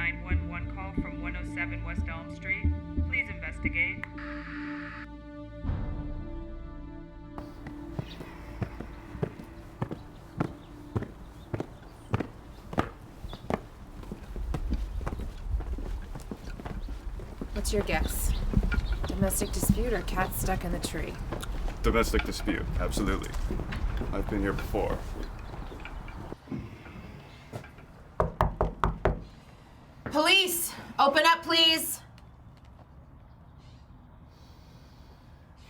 911 call from 107 West Elm Street. Please investigate. What's your guess? Domestic dispute or cat stuck in the tree? Domestic dispute, absolutely. I've been here before. Police! Open up, please!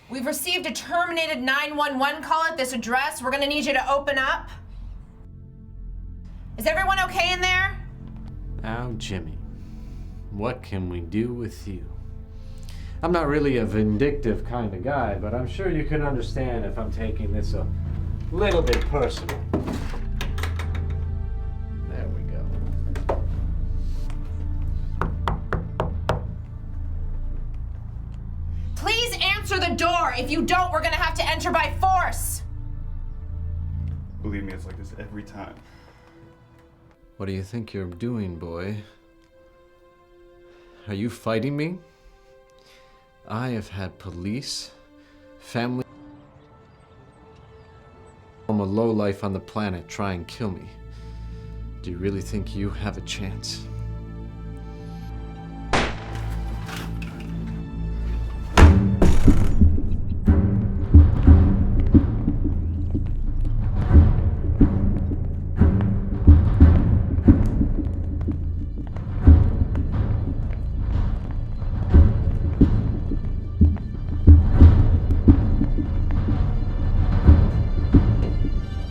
We've received a terminated 911 call at this address. We're gonna need you to open up. Is everyone okay in there? Now, Jimmy, what can we do with you? I'm not really a vindictive kind of guy, but I'm sure you can understand if I'm taking this a little bit personal. There we go. Please answer the door. If you don't, we're gonna have to enter by force. Believe me, it's like this every time. What do you think you're doing, boy? Are you fighting me? I have had police, family, I'm a lowlife on the planet try and kill me. Do you really think you have a chance?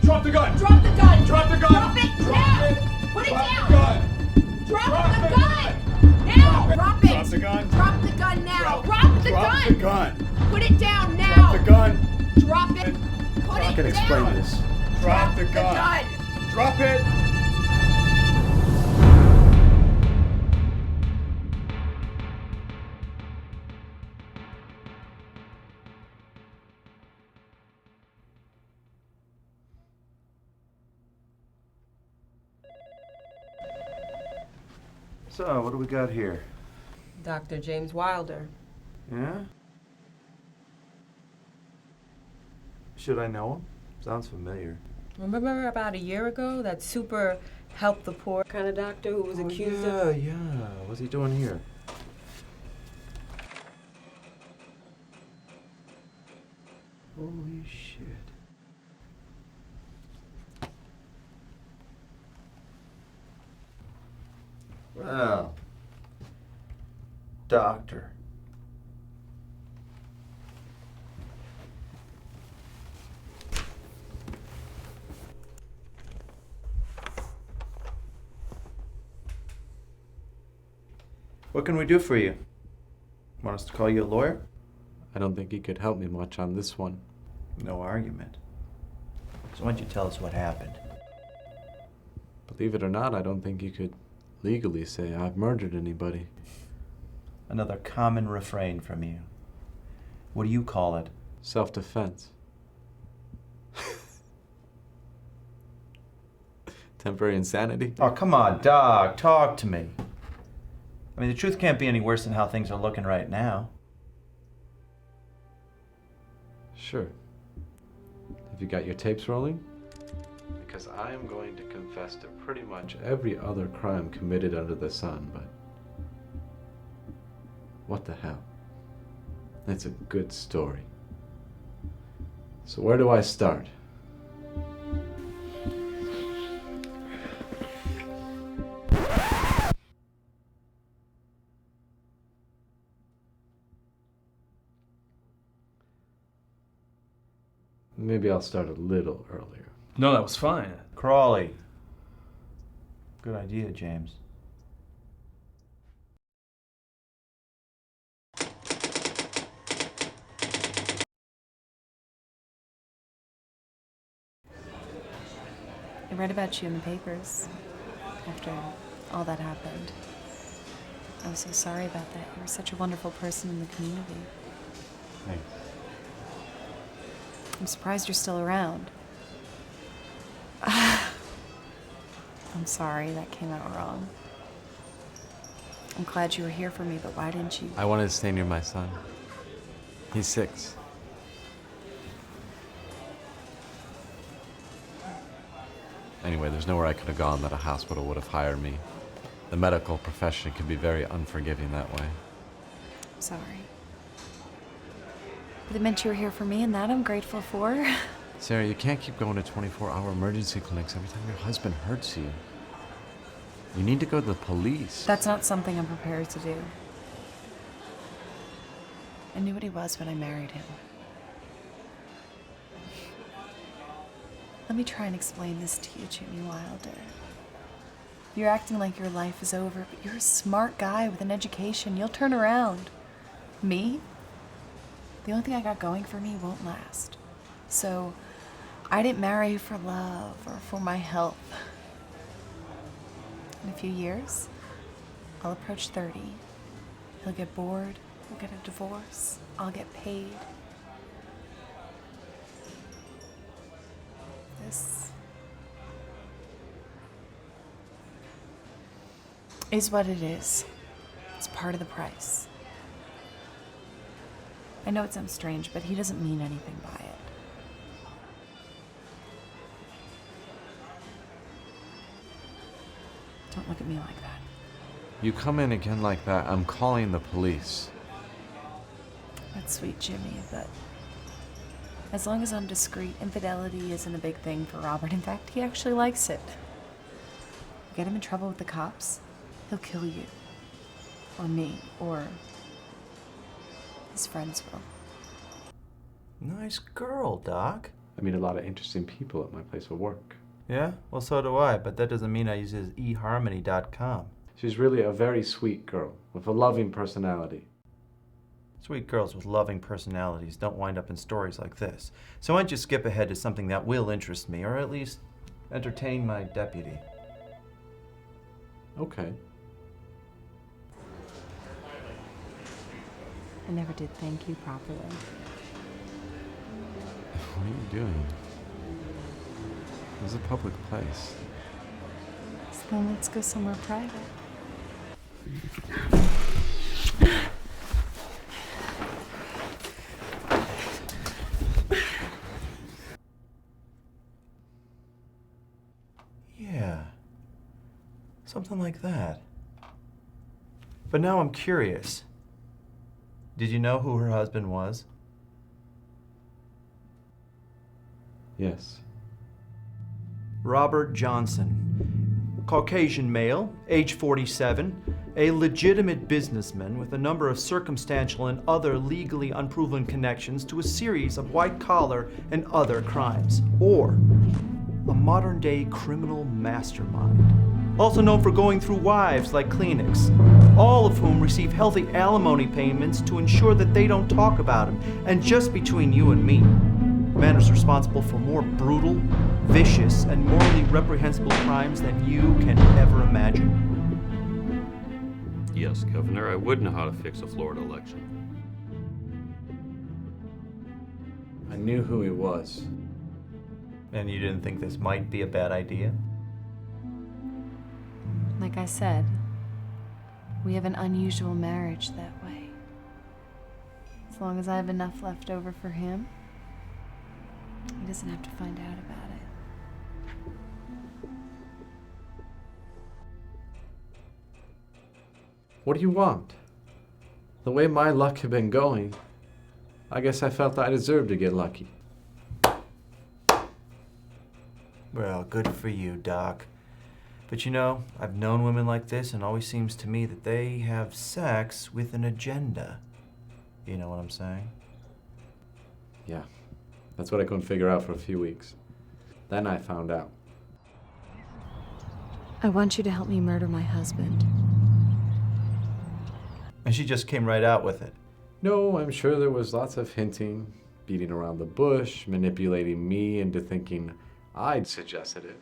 Drop the gun! Drop the gun! Drop the gun! Drop it now! Put it down! Drop the gun! Now! Drop it! Drop the gun! Drop the gun now! Drop the Drop gun! the gun! Put it down now! Drop the gun! Drop it! Put I it can explain down! this. Drop the the gun! gun! Drop it! So, what do we got here? Dr. James Wilder. Yeah? Should I know him? Sounds familiar. Remember about a year ago, that super help the poor kind of doctor who was accused of... Yeah. What's he doing here? Holy shit. Well, doctor. What can we do for you? Want us to call you a lawyer? I don't think he could help me much on this one. No argument. So why don't you tell us what happened? Believe it or not, I don't think you could legally say I've murdered anybody. Another common refrain from you. What do you call it? Self-defense. Temporary insanity? Oh, come on, Doc. Talk to me. I mean, the truth can't be any worse than how things are looking right now. Sure. Have you got your tapes rolling? Because I am going to confess to pretty much every other crime committed under the sun, but what the hell? It's a good story. So where do I start? Maybe I'll start a little earlier. No, that was fine. Crawley. Good idea, James. I read about you in the papers after all that happened. I was so sorry about that. You were such a wonderful person in the community. Thanks. I'm surprised you're still around. I'm sorry, that came out wrong. I'm glad you were here for me, but why didn't you? I wanted to stay near my son. He's 6. Anyway, there's nowhere I could have gone that a hospital would have hired me. The medical profession can be very unforgiving that way. I'm sorry. But it meant you were here for me, and that I'm grateful for. Sarah, you can't keep going to 24-hour emergency clinics every time your husband hurts you. You need to go to the police. That's not something I'm prepared to do. I knew what he was when I married him. Let me try and explain this to you, Jimmy Wilder. You're acting like your life is over, but you're a smart guy with an education. You'll turn around. Me? The only thing I got going for me won't last. So, I didn't marry for love or for my health. In a few years, I'll approach 30. He'll get bored, we'll get a divorce, I'll get paid. This is what it is. It's part of the price. I know it sounds strange, but he doesn't mean anything by it. Don't look at me like that. You come in again like that, I'm calling the police. That's sweet, Jimmy, but as long as I'm discreet, infidelity isn't a big thing for Robert. In fact, he actually likes it. You get him in trouble with the cops, he'll kill you. Or me, or his friends will. Nice girl, Doc. I meet a lot of interesting people at my place of work. Yeah? Well, so do I, but that doesn't mean I use his eharmony.com. She's really a very sweet girl with a loving personality. Sweet girls with loving personalities don't wind up in stories like this. So why don't you skip ahead to something that will interest me, or at least entertain my deputy? Okay. I never did thank you properly. What are you doing? This is a public place. So then let's go somewhere private. Yeah. Something like that. But now I'm curious. Did you know who her husband was? Yes. Robert Johnson. Caucasian male, age 47, a legitimate businessman with a number of circumstantial and other legally unproven connections to a series of white-collar and other crimes. Or a modern-day criminal mastermind. Also known for going through wives like Kleenex, all of whom receive healthy alimony payments to ensure that they don't talk about him. And just between you and me, the man is responsible for more brutal, vicious, and morally reprehensible crimes than you can ever imagine. Yes, Governor, I would know how to fix a Florida election. I knew who he was. And you didn't think this might be a bad idea? Like I said, we have an unusual marriage that way. As long as I have enough left over for him, he doesn't have to find out about it. What do you want? The way my luck had been going, I guess I felt I deserved to get lucky. Well, good for you, Doc. But you know, I've known women like this, and it always seems to me that they have sex with an agenda. You know what I'm saying? Yeah, that's what I couldn't figure out for a few weeks. Then I found out. I want you to help me murder my husband. And she just came right out with it. No, I'm sure there was lots of hinting, beating around the bush, manipulating me into thinking I'd suggested it.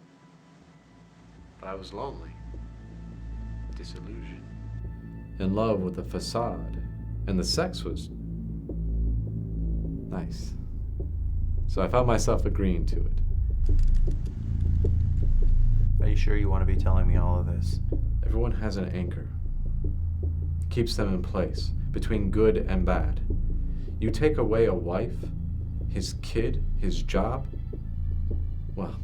But I was lonely, disillusioned, in love with the facade, and the sex was nice. So I found myself agreeing to it. Are you sure you want to be telling me all of this? Everyone has an anchor. keeps them in place, between good and bad. You take away a wife, his kid, his job, well,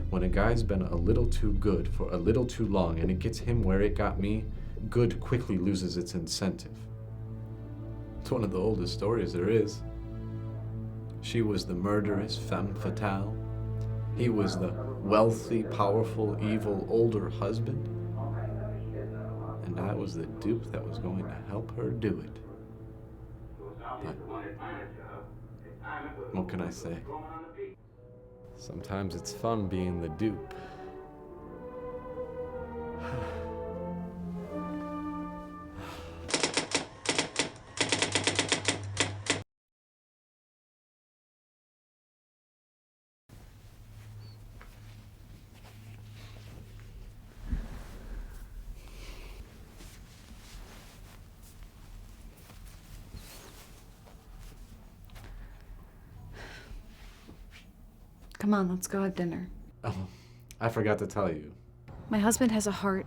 when a guy's been a little too good for a little too long and it gets him where it got me, good quickly loses its incentive. It's one of the oldest stories there is. She was the murderous femme fatale. He was the wealthy, powerful, evil, older husband. And I was the dupe that was going to help her do it. But what can I say? Sometimes it's fun being the dupe. Come on, let's go have dinner. Oh, I forgot to tell you. My husband has a heart,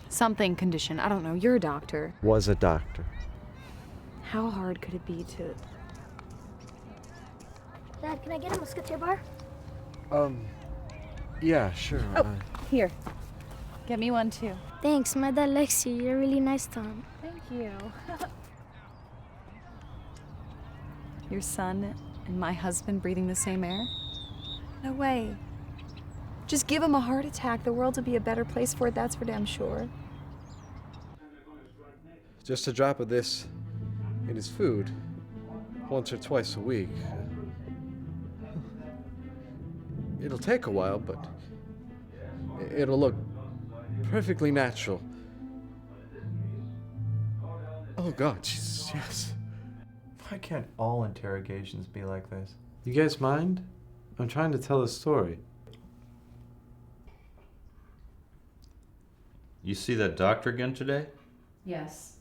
something condition. I don't know. You're a doctor. Was a doctor. How hard could it be to... Dad, can I get a musketeer bar? Yeah, sure. Here. Get me one too. Thanks, my dad likes you. You're really nice to him. Thank you. Your son and my husband breathing the same air? No way. Just give him a heart attack. The world will be a better place for it, that's for damn sure. Just a drop of this in his food, once or twice a week. It'll take a while, but it'll look perfectly natural. Oh God, Jesus, yes. Why can't all interrogations be like this? You guys mind? I'm trying to tell a story. You see that doctor again today? Yes.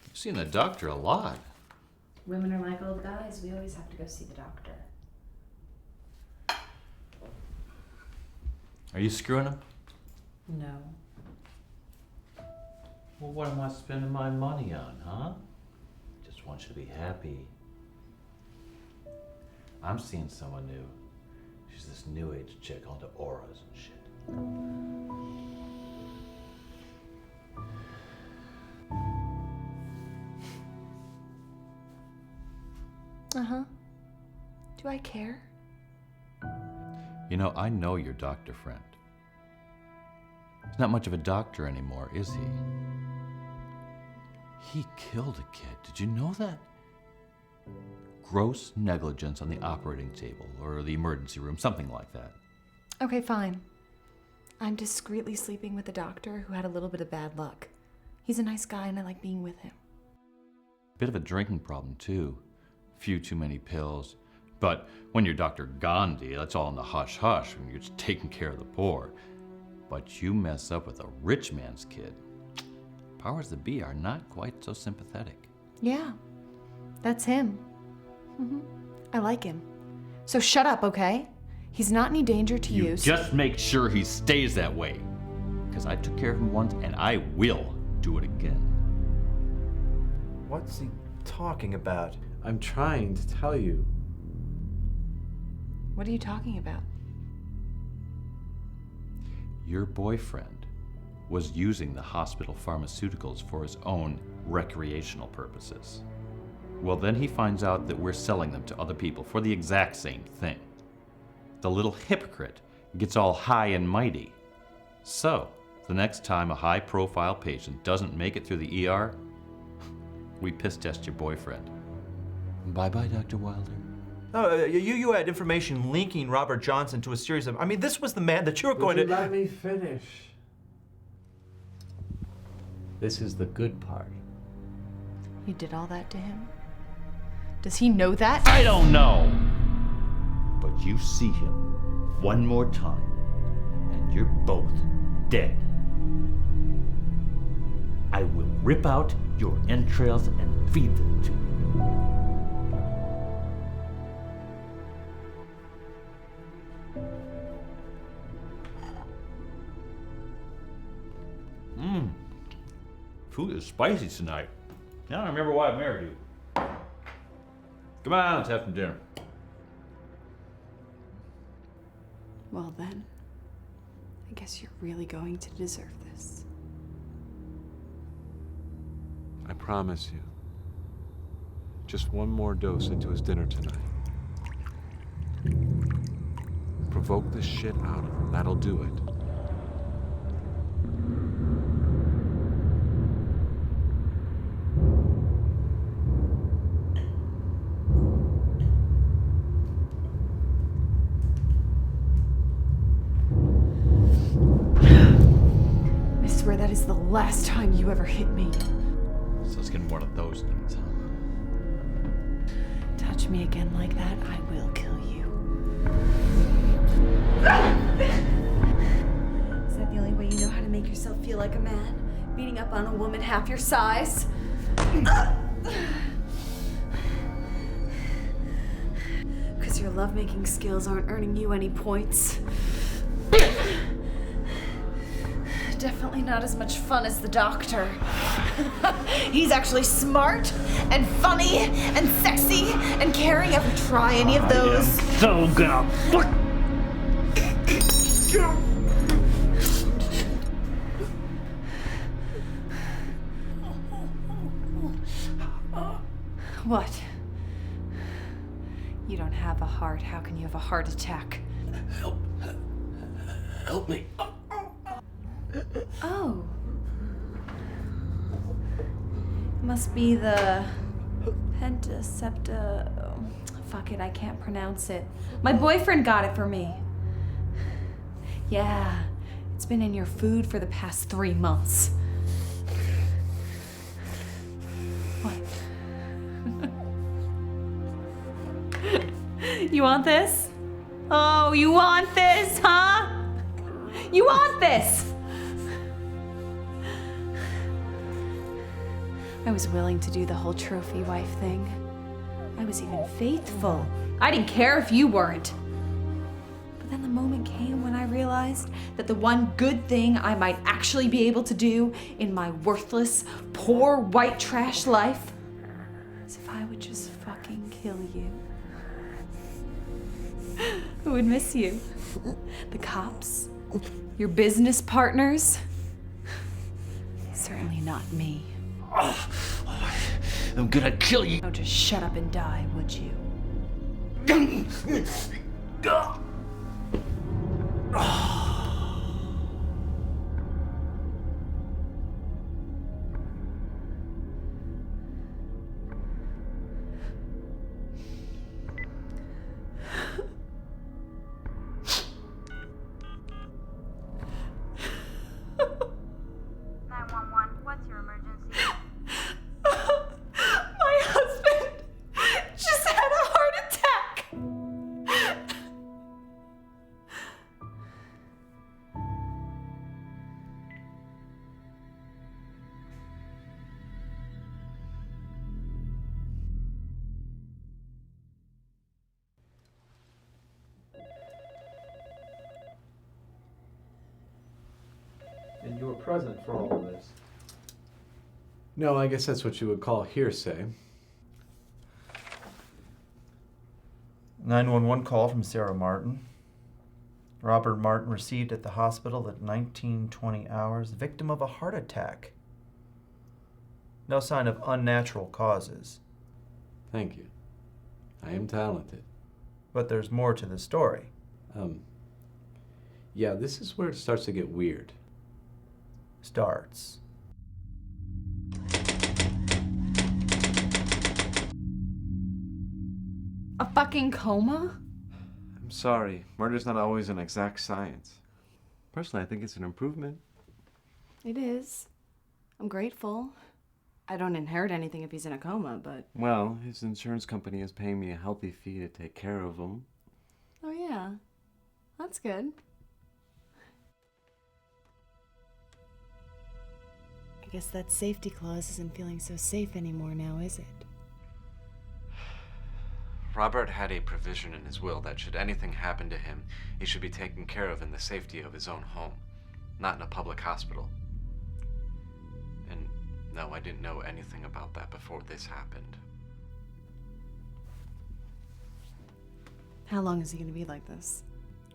You've seen the doctor a lot. Women are like old guys. We always have to go see the doctor. Are you screwing him? No. Well, what am I spending my money on, huh? Just want you to be happy. I'm seeing someone new. She's this new age chick onto auras and shit. Uh-huh. Do I care? You know, I know your doctor friend. He's not much of a doctor anymore, is he? He killed a kid. Did you know that? Gross negligence on the operating table or the emergency room, something like that. Okay, fine. I'm discreetly sleeping with a doctor who had a little bit of bad luck. He's a nice guy and I like being with him. Bit of a drinking problem, too. Few too many pills. But when you're Dr. Gandhi, that's all in the hush-hush when you're just taking care of the poor. But you mess up with a rich man's kid. Powers that be are not quite so sympathetic. Yeah, that's him. I like him. So shut up, okay? He's not any danger to you. Just make sure he stays that way. Because I took care of him once and I will do it again. What's he talking about? I'm trying to tell you. What are you talking about? Your boyfriend was using the hospital pharmaceuticals for his own recreational purposes. Well, then he finds out that we're selling them to other people for the exact same thing. The little hypocrite gets all high and mighty. So, the next time a high-profile patient doesn't make it through the ER, we piss test your boyfriend. Bye-bye, Dr. Wilder. No, you had information linking Robert Johnson to a series of... I mean, this was the man that you were going to... Let me finish. This is the good part. You did all that to him? Does he know that? I don't know! But you see him one more time, and you're both dead. I will rip out your entrails and feed them to you. Food is spicy tonight. I don't remember why I married you. Come on, let's have some dinner. Well then, I guess you're really going to deserve this. I promise you. Just one more dose into his dinner tonight. Provoke the shit out of him. That'll do it. I swear that is the last time you ever hit me. So let's get one of those things, huh? Touch me again like that, I will kill you. Is that the only way you know how to make yourself feel like a man? Beating up on a woman half your size? Because your lovemaking skills aren't earning you any points. Definitely not as much fun as the doctor. He's actually smart and funny and sexy and caring. Ever try any of those? So gonna fuck. What? You don't have a heart. How can you have a heart attack? Help me. Oh. Must be the pentasepta. Oh, fuck it, I can't pronounce it. My boyfriend got it for me. Yeah, it's been in your food for the past 3 months. What? You want this? Oh, you want this, huh? You want this? I was willing to do the whole trophy wife thing. I was even faithful. I didn't care if you weren't. But then the moment came when I realized that the one good thing I might actually be able to do in my worthless, poor white trash life is if I would just fucking kill you. Who would miss you? The cops? Your business partners? Certainly not me. I'm gonna kill you. Oh, just shut up and die, would you? What's your emergency? My husband just had a heart attack. And you were present for all of this. No, I guess that's what you would call hearsay. 911 call from Sarah Martin. Robert Martin received at the hospital at 19:20 hours, victim of a heart attack. No sign of unnatural causes. Thank you. I am talented. But there's more to the story. Yeah, this is where it starts to get weird. Starts. A fucking coma? I'm sorry. Murder's not always an exact science. Personally, I think it's an improvement. It is. I'm grateful. I don't inherit anything if he's in a coma, but... Well, his insurance company is paying me a healthy fee to take care of him. Oh yeah. That's good. I guess that safety clause isn't feeling so safe anymore now, is it? Robert had a provision in his will that should anything happen to him, he should be taken care of in the safety of his own home, not in a public hospital. And No, I didn't know anything about that before this happened. How long is he gonna be like this?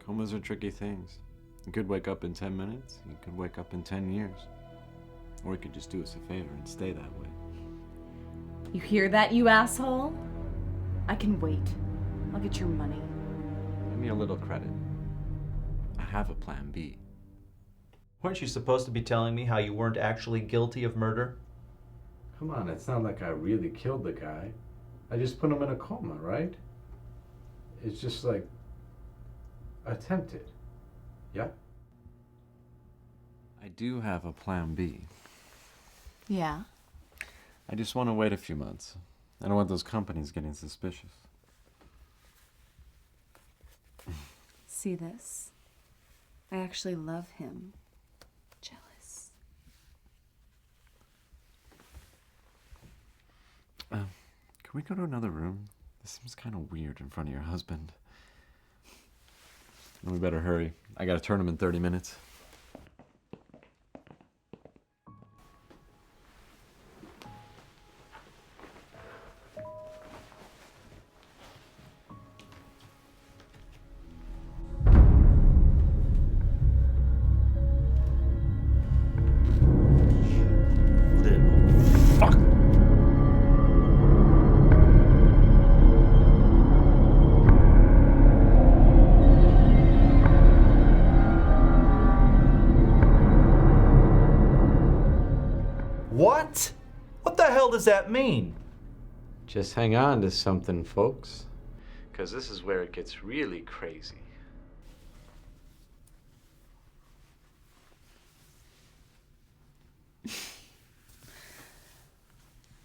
Comas are tricky things. You could wake up in 10 minutes, you could wake up in 10 years. Or you could just do us a favor and stay that way. You hear that, you asshole? I can wait. I'll get your money. Give me a little credit. I have a plan B. Weren't you supposed to be telling me how you weren't actually guilty of murder? Come on, it's not like I really killed the guy. I just put him in a coma, right? It's just like attempted. Yeah? I do have a plan B. Yeah? I just want to wait a few months. I don't want those companies getting suspicious. See this? I actually love him. Jealous. Can we go to another room? This seems kind of weird in front of your husband. And we better hurry. I gotta turn him in 30 minutes. What? What the hell does that mean? Just hang on to something, folks. Because this is where it gets really crazy.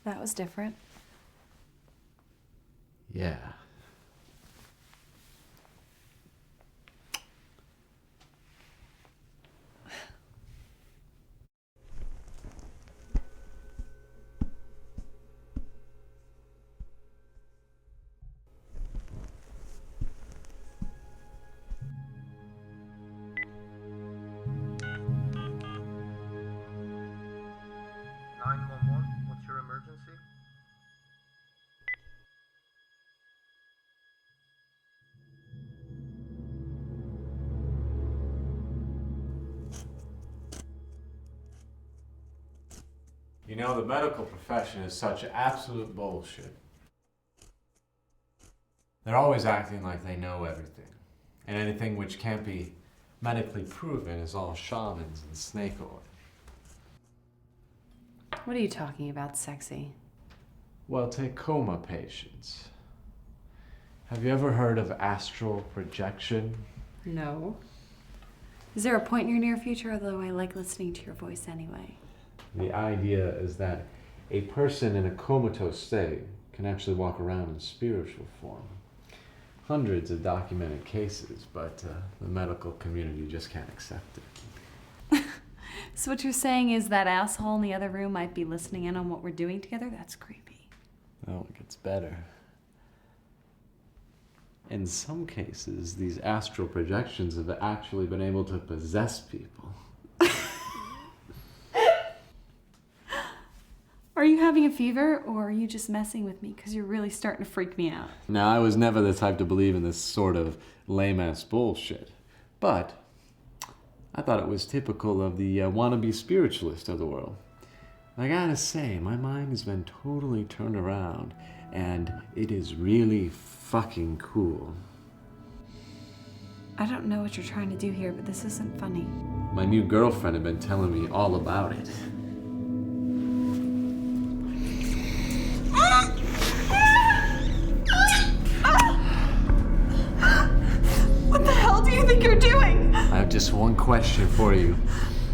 That was different. Yeah. What's your emergency? You know, the medical profession is such absolute bullshit. They're always acting like they know everything. And anything which can't be medically proven is all shamans and snake oil. What are you talking about, sexy? Well, take coma patients. Have you ever heard of astral projection? No. Is there a point in your near future, although I like listening to your voice anyway? The idea is that a person in a comatose state can actually walk around in spiritual form. Hundreds of documented cases, but the medical community just can't accept it. So what you're saying is that asshole in the other room might be listening in on what we're doing together? That's creepy. Oh, it gets better. In some cases, these astral projections have actually been able to possess people. Are you having a fever, or are you just messing with me? Because you're really starting to freak me out. Now, I was never the type to believe in this sort of lame-ass bullshit, but I thought it was typical of the wannabe spiritualist of the world. I gotta say, my mind has been totally turned around, and it is really fucking cool. I don't know what you're trying to do here, but this isn't funny. My new girlfriend had been telling me all about it. What the hell do you think you're doing? I have just one question for you.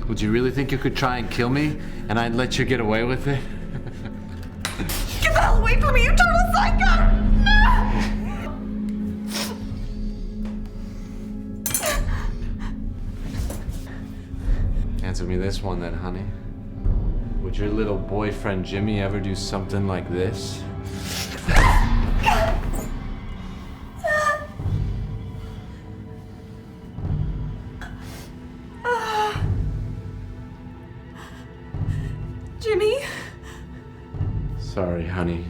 Would you really think you could try and kill me, and I'd let you get away with it? Get the hell away from me, you total psycho! Answer me this one then, honey. Would your little boyfriend Jimmy ever do something like this? Jimmy? Sorry, honey.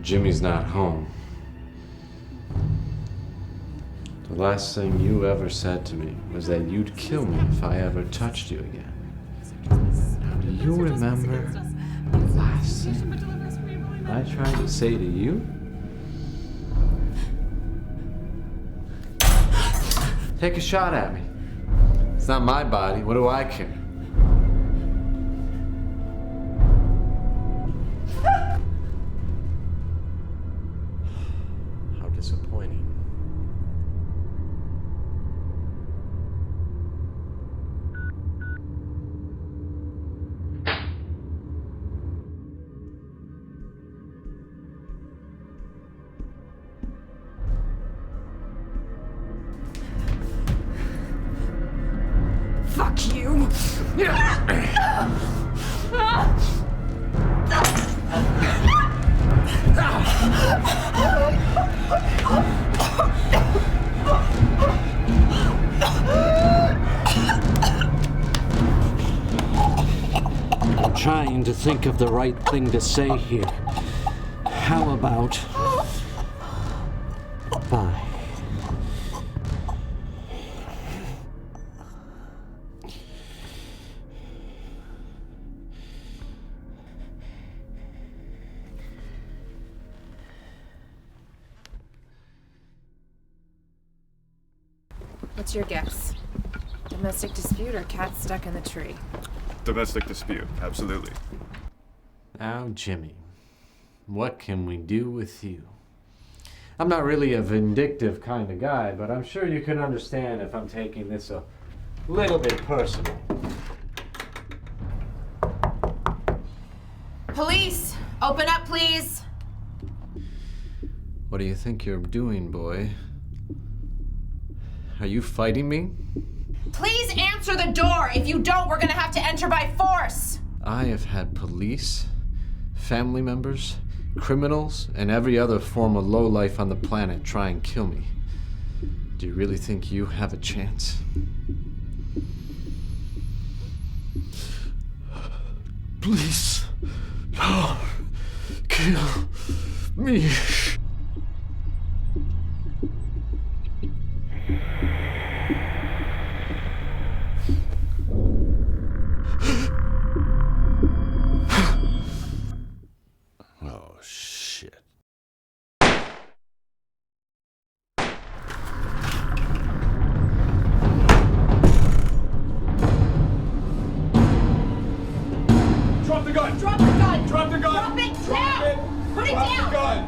Jimmy's not home. The last thing you ever said to me was that you'd kill me if I ever touched you again. Now, do you remember the last thing I tried to say to you? Take a shot at me. It's not my body. What do I care? How disappointing. Fuck you! I'm trying to think of the right thing to say here. How about bye? What's your guess? Domestic dispute or cat stuck in the tree? Domestic dispute, absolutely. Now, Jimmy, what can we do with you? I'm not really a vindictive kind of guy, but I'm sure you can understand if I'm taking this a little bit personal. Police! Open up, please! What do you think you're doing, boy? Are you fighting me? Please answer the door! If you don't, we're gonna have to enter by force! I have had police, family members, criminals, and every other form of lowlife on the planet try and kill me. Do you really think you have a chance? Please, don't kill me. Oh, shit. Drop the gun! Drop the gun! Drop the gun! Drop it Drop now! it! Put it Drop down! the gun!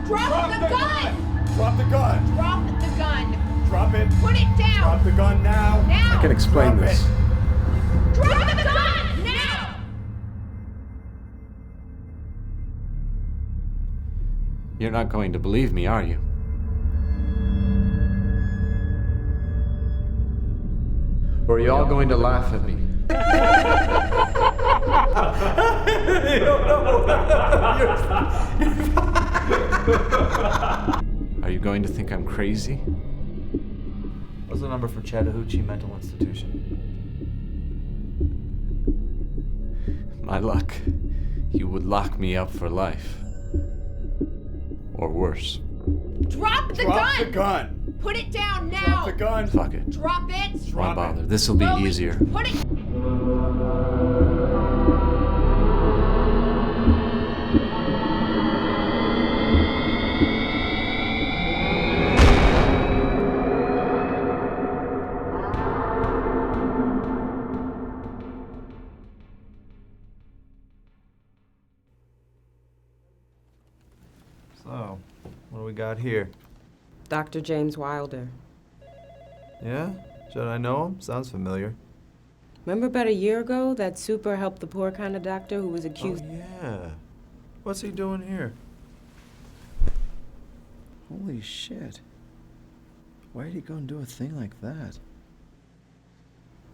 Drop the gun! Drop the gun! Drop the gun! Drop it! Put it down! Drop the gun now! Now! I can explain Drop this. it. Drop the gun! Now! You're not going to believe me, are you? Or are you all going to laugh at me? Are you going to think I'm crazy? What's the number for Chattahoochee Mental Institution? My luck, you would lock me up for life. Or worse. Drop the Drop gun! the gun! Put it down now! Drop the gun! Fuck it. Drop it! Why Drop it. bother? This'll be Slowly. easier. Put it. So, what do we got here? Dr. James Wilder. Yeah? Should I know him? Sounds familiar. Remember about a year ago, that super help the poor kind of doctor who was accused? Oh, yeah. What's he doing here? Holy shit. Why did he go and do a thing like that?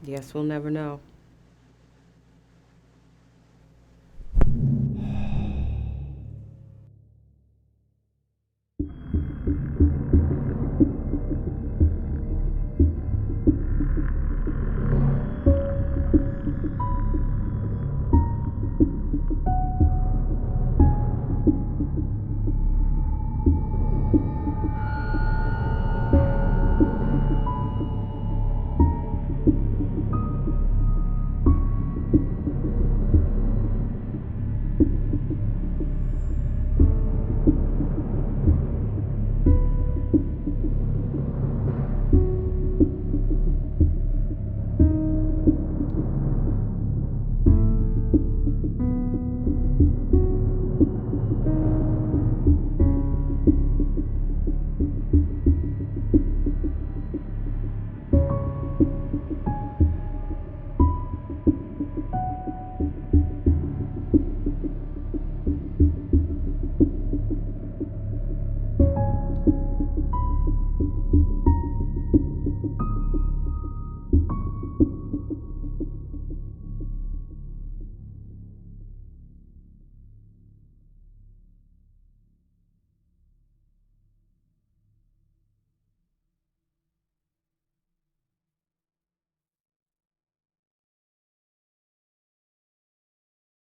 Yes, we'll never know.